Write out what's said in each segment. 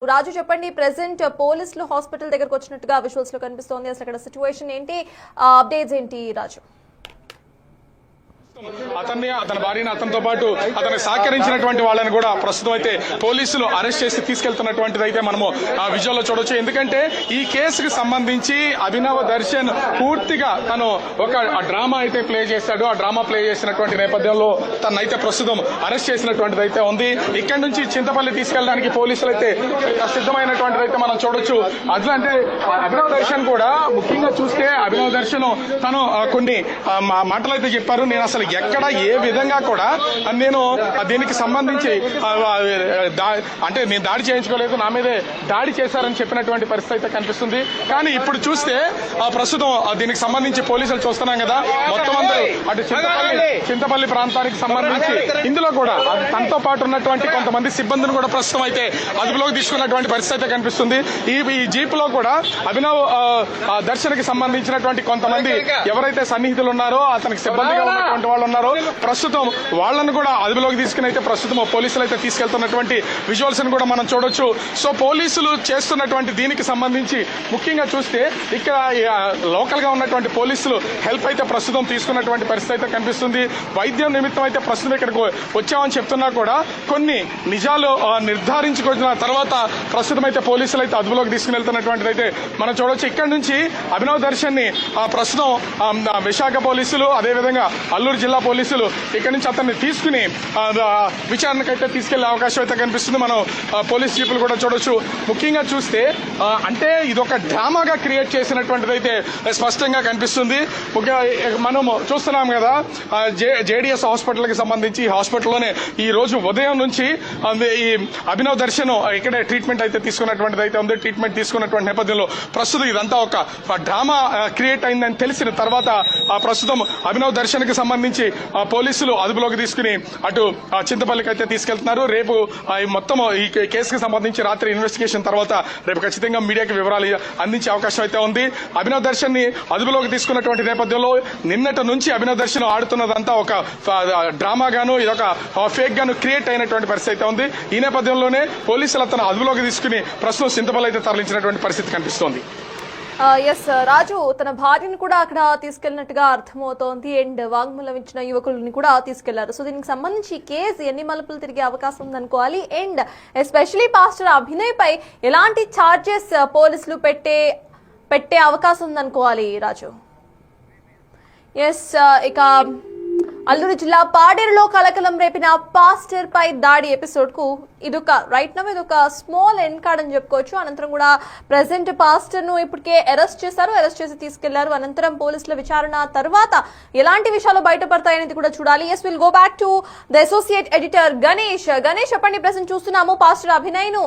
రాజు చెప్పండి, ప్రెసెంట్ పోలీసులు హాస్పిటల్ దగ్గరకు వచ్చినట్టుగా విజువల్స్ లో కనిపిస్తోంది. అసలు అక్కడ సిచ్యువేషన్ ఏంటి, అప్డేట్స్ ఏంటి రాజు? అతన్ని అతని భార్యని అతనితో పాటు అతను సహకరించినటువంటి వాళ్ళని కూడా ప్రస్తుతం అయితే పోలీసులు అరెస్ట్ చేసి తీసుకెళ్తున్నటువంటిది అయితే మనము విజువల్లో చూడొచ్చు. ఎందుకంటే ఈ కేసుకు సంబంధించి అభినవ్ దర్శన్ పూర్తిగా తను ఒక డ్రామా అయితే ప్లే చేశాడు. ఆ డ్రామా ప్లే చేసినటువంటి నేపథ్యంలో తనైతే ప్రస్తుతం అరెస్ట్ చేసినటువంటిది అయితే ఉంది. ఇక్కడి నుంచి చింతపల్లి తీసుకెళ్ళడానికి పోలీసులు అయితే సిద్ధమైనటువంటిది అయితే మనం చూడొచ్చు. అట్లా అంటే అభినవ్ దర్శన్ కూడా ముఖ్యంగా చూస్తే అభినవ్ దర్శన్ తను కొన్ని మాటలు అయితే చెప్పారు. నేను అసలు ఎక్కడ ఏ విధంగా కూడా నేను దీనికి సంబంధించి అంటే నేను దాడి చేయించుకోలేదు, నా మీదే దాడి చేశారని చెప్పినటువంటి పరిస్థితి అయితే కనిపిస్తుంది. కానీ ఇప్పుడు చూస్తే ప్రస్తుతం దీనికి సంబంధించి పోలీసులు చూస్తున్నాం కదా, మొత్తం అందరూ అటు చింతపల్లి ప్రాంతానికి సంబంధించి ఇందులో కూడా తనతో పాటు ఉన్నటువంటి కొంతమంది సిబ్బందిని కూడా ప్రస్తుతం అయితే అదుపులోకి తీసుకున్నటువంటి పరిస్థితి అయితే కనిపిస్తుంది. ఈ జీప్ లో కూడా అభినవ్ దర్శన్కి సంబంధించినటువంటి కొంతమంది ఎవరైతే సన్నిహితులు ఉన్నారో, అతనికి సిబ్బందిగా ఉన్నటువంటి వాళ్ళు ఉన్నారో, ప్రస్తుతం వాళ్ళను కూడా అదుపులోకి తీసుకుని అయితే ప్రస్తుతం పోలీసులు అయితే తీసుకెళ్తున్నటువంటి విజువల్స్ కూడా మనం చూడొచ్చు. సో పోలీసులు చేస్తున్నటువంటి దీనికి సంబంధించి ముఖ్యంగా చూస్తే ఇక్కడ లోకల్ గా ఉన్నటువంటి పోలీసులు హెల్ప్ అయితే ప్రస్తుతం తీసుకున్నటువంటి పరిస్థితి అయితే కనిపిస్తుంది. వైద్యం నిమిత్తం అయితే ప్రస్తుతం ఇక్కడికి వచ్చామని చెప్తున్నా కూడా కొన్ని నిజాలు నిర్ధారించుకున్న తర్వాత ప్రస్తుతం అయితే పోలీసులు అయితే అదుపులోకి తీసుకుని వెళ్తున్నటువంటిది అయితే మనం చూడొచ్చు. ఇక్కడ నుంచి అభినవ్ దర్శన్ ని ప్రస్తుతం విశాఖ పోలీసులు, అదేవిధంగా అల్లూరు జిల్లా పోలీసులు ఇక్కడి నుంచి అతన్ని తీసుకుని విచారణకైతే తీసుకెళ్లే అవకాశం అయితే కనిపిస్తుంది. మనం పోలీస్ జీపులు కూడా చూడొచ్చు. ముఖ్యంగా చూస్తే అంటే ఇదొక డ్రామాగా క్రియేట్ చేసినటువంటిది అయితే స్పష్టంగా కనిపిస్తుంది. మనం చూస్తున్నాం కదా, జేడీఎస్ హాస్పిటల్ కి సంబంధించి హాస్పిటల్లోనే ఈ రోజు ఉదయం నుంచి ఈ అభినవ్ దర్శన్ ఇక్కడే ట్రీట్మెంట్ అయితే తీసుకున్నటువంటిది అయితే ఉంది. ట్రీట్మెంట్ తీసుకున్నటువంటి నేపథ్యంలో ప్రస్తుతం ఇదంతా ఒక డ్రామా క్రియేట్ అయిందని తెలిసిన తర్వాత ప్రస్తుతం అభినవ్ దర్శన్ కి సంబంధించి పోలీసులు అదుపులోకి తీసుకుని అటు చింతపల్లికి అయితే తీసుకెళ్తున్నారు. రేపు మొత్తం ఈ కేసుకు సంబంధించి రాత్రి ఇన్వెస్టిగేషన్ తర్వాత రేపు ఖచ్చితంగా మీడియాకి వివరాలు అందించే అవకాశం అయితే ఉంది. అభినవ్ దర్శన్ ని అదుపులోకి తీసుకున్నటువంటి నేపథ్యంలో నిన్నటి నుంచి అభినవ్ దర్శన్ ఆడుతున్నదంతా ఒక డ్రామా గాను, ఇదొక ఫేక్ గాను క్రియేట్ అయినటువంటి పరిస్థితి అయితే ఉంది. ఈ నేపథ్యంలోనే పోలీసులు అతను అదుపులోకి తీసుకుని ప్రస్తుతం చింతపల్లి అయితే తరలించినటువంటి పరిస్థితి కనిపిస్తోంది. ఎస్ రాజు, తన భార్యను కూడా అక్కడ తీసుకెళ్లినట్టుగా అర్థమవుతోంది. అండ్ వాంగ్మూలం ఇచ్చిన యువకులని కూడా తీసుకెళ్లారు. సో దీనికి సంబంధించి కేసు ఎన్ని మలుపులు తిరిగే అవకాశం ఉందనుకోవాలి? అండ్ ఎస్పెషలీ పాస్టర్ అభినయ్ పై ఎలాంటి ఛార్జెస్ పోలీసులు పెట్టే అవకాశం ఉందనుకోవాలి రాజు? ఎస్, ఇక అల్లూరు జిల్లా పాడేరులో కలకలం రేపిన పాస్టర్ పై దాడి ఎపిసోడ్ కు ఇదొక స్మాల్ ఎండ్ కార్డ్ అని చెప్పుకోవచ్చు. అనంతరం కూడా ప్రెసెంట్ పాస్టర్ ను ఇప్పటికే అరెస్ట్ చేసి తీసుకెళ్లారు. అనంతరం పోలీసుల విచారణ తర్వాత ఎలాంటి విషయాలు బయటపడతాయనేది కూడా చూడాలి. Yes, will go back to the associate editor Ganesh. చెప్పండి, ప్రెసెంట్ చూస్తున్నాము పాస్టర్ అభినయ్ ను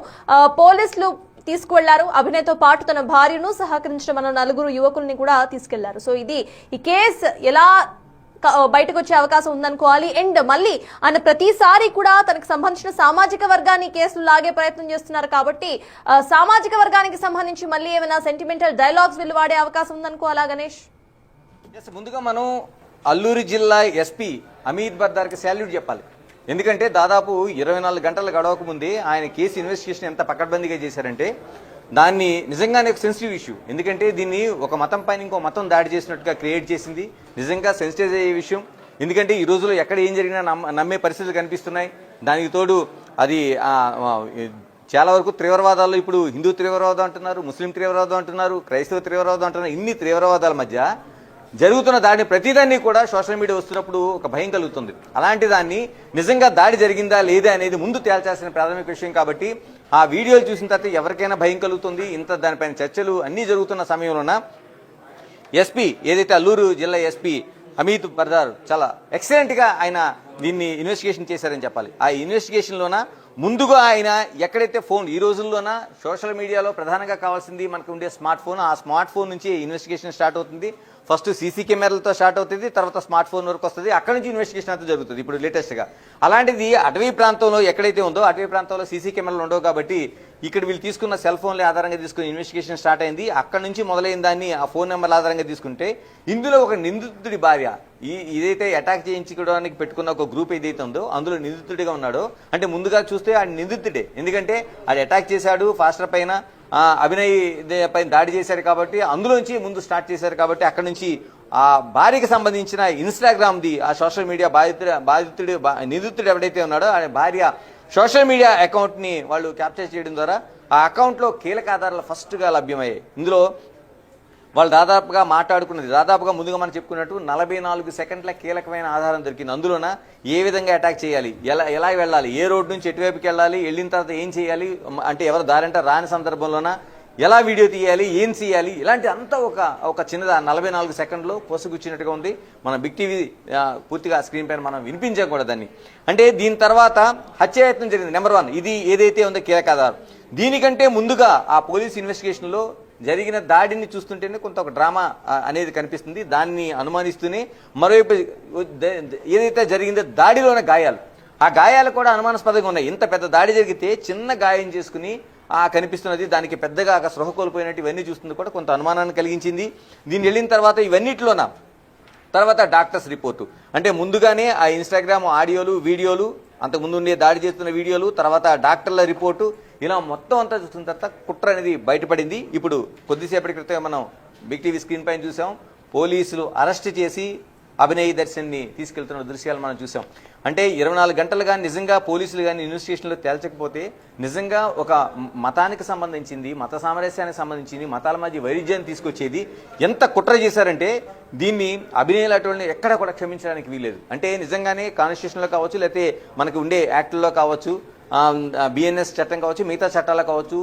పోలీసులు తీసుకువెళ్లారు. అభినయ్ తో పాటు తన భార్యను సహకరించిన మన 4 యువకుల్ని కూడా తీసుకెళ్లారు. సో ఈ కేసు ఎలా బయటకు వచ్చే అవకాశం ఉందనుకోవాలి? అండ్ మళ్ళీ ఆయన ప్రతిసారి కూడా తనకు సంబంధించిన సామాజిక వర్గాన్ని కేసులు లాగే ప్రయత్నం చేస్తున్నారు కాబట్టి సామాజిక వర్గానికి సంబంధించి మళ్ళీ ఏమైనా సెంటిమెంటల్ డైలాగ్స్ వీళ్ళు వాడే అవకాశం ఉందనుకోవాలా గణేష్? ముందుగా మనం అల్లూరు జిల్లా ఎస్పీ అమిత్ బర్దార్కి శాల్యూట్ చెప్పాలి. ఎందుకంటే దాదాపు 24 గంటలు గడవక ముందే ఆయన కేసు ఇన్వెస్టిగేషన్ ఎంత పకడ్బందీగా చేశారంటే దాన్ని నిజంగానే ఒక సెన్సిటివ్ ఇష్యూ. ఎందుకంటే దీన్ని ఒక మతం పైన ఇంకో మతం దాడి చేసినట్టుగా క్రియేట్ చేసింది. నిజంగా సెన్సిటివ్ అయ్యే విషయం. ఎందుకంటే ఈ రోజుల్లో ఎక్కడ ఏం జరిగినా నమ్మే పరిస్థితులు కనిపిస్తున్నాయి. దానికి తోడు అది చాలా వరకు తీవ్రవాదాలు, ఇప్పుడు హిందూ తీవ్రవాదం అంటున్నారు, ముస్లిం తీవ్రవాదం అంటున్నారు, క్రైస్తవ తీవ్రవాదం అంటున్నారు. ఇన్ని తీవ్రవాదాల మధ్య జరుగుతున్న దాడిని ప్రతిదాన్ని కూడా సోషల్ మీడియా వస్తున్నప్పుడు ఒక భయం కలుగుతుంది. అలాంటి దాన్ని నిజంగా దాడి జరిగిందా లేదా అనేది ముందు తేల్చాల్సిన ప్రాథమిక విషయం. కాబట్టి ఆ వీడియోలు చూసిన తర్వాత ఎవరికైనా భయం కలుగుతుంది. ఇంత దానిపైన చర్చలు అన్నీ జరుగుతున్న సమయంలోన ఎస్పీ ఏదైతే అల్లూరు జిల్లా ఎస్పీ అమిత్ బర్దార్ చాలా ఎక్సలెంట్ గా ఆయన దీన్ని ఇన్వెస్టిగేషన్ చేశారని చెప్పాలి. ఆ ఇన్వెస్టిగేషన్ లోన ముందుగా ఆయన ఎక్కడైతే ఫోన్ ఈ రోజుల్లోన సోషల్ మీడియాలో ప్రధానంగా కావాల్సింది మనకు ఉండే స్మార్ట్ ఫోన్, ఆ స్మార్ట్ ఫోన్ నుంచి ఇన్వెస్టిగేషన్ స్టార్ట్ అవుతుంది. ఫస్ట్ సీసీ కెమెరాలతో స్టార్ట్ అవుతుంది, తర్వాత స్మార్ట్ ఫోన్ వరకు వస్తుంది, అక్కడ నుంచి ఇన్వెస్టిగేషన్ అంతా జరుగుతుంది ఇప్పుడు లేటెస్ట్గా. అలాంటిది అటవీ ప్రాంతంలో ఎక్కడైతే ఉందో అటవీ ప్రాంతంలో సీసీ కెమెరాలు ఉండవు కాబట్టి ఇక్కడ వీళ్ళు తీసుకున్న సెల్ ఫోన్ల ఆధారంగా తీసుకుని ఇన్వెస్టిగేషన్ స్టార్ట్ అయింది. అక్కడ నుంచి మొదలైన దాన్ని ఆ ఫోన్ నెంబర్ల ఆధారంగా తీసుకుంటే ఇందులో ఒక నిందితుడి భార్య ఇదైతే అటాక్ చేయించుకోవడానికి పెట్టుకున్న ఒక గ్రూప్ ఏదైతే ఉందో అందులో నిందితుడిగా ఉన్నాడో, అంటే ముందుగా చూస్తే ఆ నిందితుడే, ఎందుకంటే అది అటాక్ చేశాడు, ఫాస్టర్ పైన అభినయ్ పైన దాడి చేశారు కాబట్టి అందులోంచి ముందు స్టార్ట్ చేశారు కాబట్టి అక్కడ నుంచి ఆ భార్యకి సంబంధించిన ఇన్స్టాగ్రామ్ది ఆ సోషల్ మీడియా నిందితుడు ఎవడైతే ఉన్నాడో ఆ భార్య సోషల్ మీడియా అకౌంట్ ని వాళ్ళు క్యాప్చర్ చేయడం ద్వారా ఆ అకౌంట్ లో కీలక ఆధారాలు ఫస్ట్ గా లభ్యమయ్యాయి. ఇందులో వాళ్ళు దాదాపుగా ముందుగా మనం చెప్పుకున్నట్టు 44 సెకండ్ల కీలకమైన ఆధారం దొరికింది. అందులోన ఏ విధంగా అటాక్ చేయాలి, ఎలా వెళ్ళాలి, ఏ రోడ్డు నుంచి ఎటువైపుకి వెళ్ళాలి, వెళ్ళిన తర్వాత ఏం చేయాలి, అంటే ఎవరు దారంటే రాని సందర్భంలోన ఎలా వీడియో తీయాలి, ఏం చేయాలి, ఇలాంటి అంతా ఒక చిన్నదా 44 సెకండ్లో పొసగుచ్చినట్టుగా ఉంది. మన బిగ్ టీవీ పూర్తిగా స్క్రీన్ పైన మనం వినిపించాం కూడా దాన్ని. అంటే దీని తర్వాత హత్యాయత్నం జరిగింది. నెంబర్ 1 ఇది ఏదైతే ఉందో కీలక ఆధారం. దీనికంటే ముందుగా ఆ పోలీస్ ఇన్వెస్టిగేషన్ లో జరిగిన దాడిని చూస్తుంటేనే కొంత ఒక డ్రామా అనేది కనిపిస్తుంది. దాన్ని అనుమానిస్తూనే మరోవైపు ఏదైతే జరిగిందో దాడిలోనే గాయాలు, ఆ గాయాలు కూడా అనుమానాస్పదంగా ఉన్నాయి. ఇంత పెద్ద దాడి జరిగితే చిన్న గాయం చేసుకుని కనిపిస్తున్నది, దానికి పెద్దగా స్పృహ కోల్పోయినట్టు ఇవన్నీ చూస్తుంది కూడా కొంత అనుమానాన్ని కలిగించింది. దీన్ని వెళ్ళిన తర్వాత ఇవన్నిటిలోన తర్వాత డాక్టర్స్ రిపోర్టు, అంటే ముందుగానే ఆ ఇన్స్టాగ్రామ్ ఆడియోలు వీడియోలు, అంతకుముందు ఉండే దాడి చేస్తున్న వీడియోలు, తర్వాత డాక్టర్ల రిపోర్టు, ఇలా మొత్తం అంతా చూస్తున్న తర్వాత కుట్ర అనేది బయటపడింది. ఇప్పుడు కొద్దిసేపటి క్రితం మనం బిగ్ టీవీ స్క్రీన్ పైన చూసాం, పోలీసులు అరెస్ట్ చేసి అభినయ్ దర్శన్ని తీసుకెళ్తున్న దృశ్యాలు మనం చూసాం. అంటే 24 గంటలు కానీ నిజంగా పోలీసులు కానీ ఇన్వెస్టిగేషన్లో తేల్చకపోతే నిజంగా ఒక మతానికి సంబంధించింది, మత సామరస్యానికి సంబంధించింది, మతాల మధ్య వైరుధ్యాన్ని తీసుకొచ్చేది ఎంత కుట్ర చేశారంటే దీన్ని అభినయ్ లాంటి ఎక్కడ కూడా క్షమించడానికి వీలేదు. అంటే నిజంగానే కాన్స్టిట్యూషన్లో కావచ్చు, లేకపోతే మనకు ఉండే యాక్టుల్లో కావచ్చు, బిఎన్ఎస్ చట్టం కావచ్చు, మిగతా చట్టాల్లో కావచ్చు,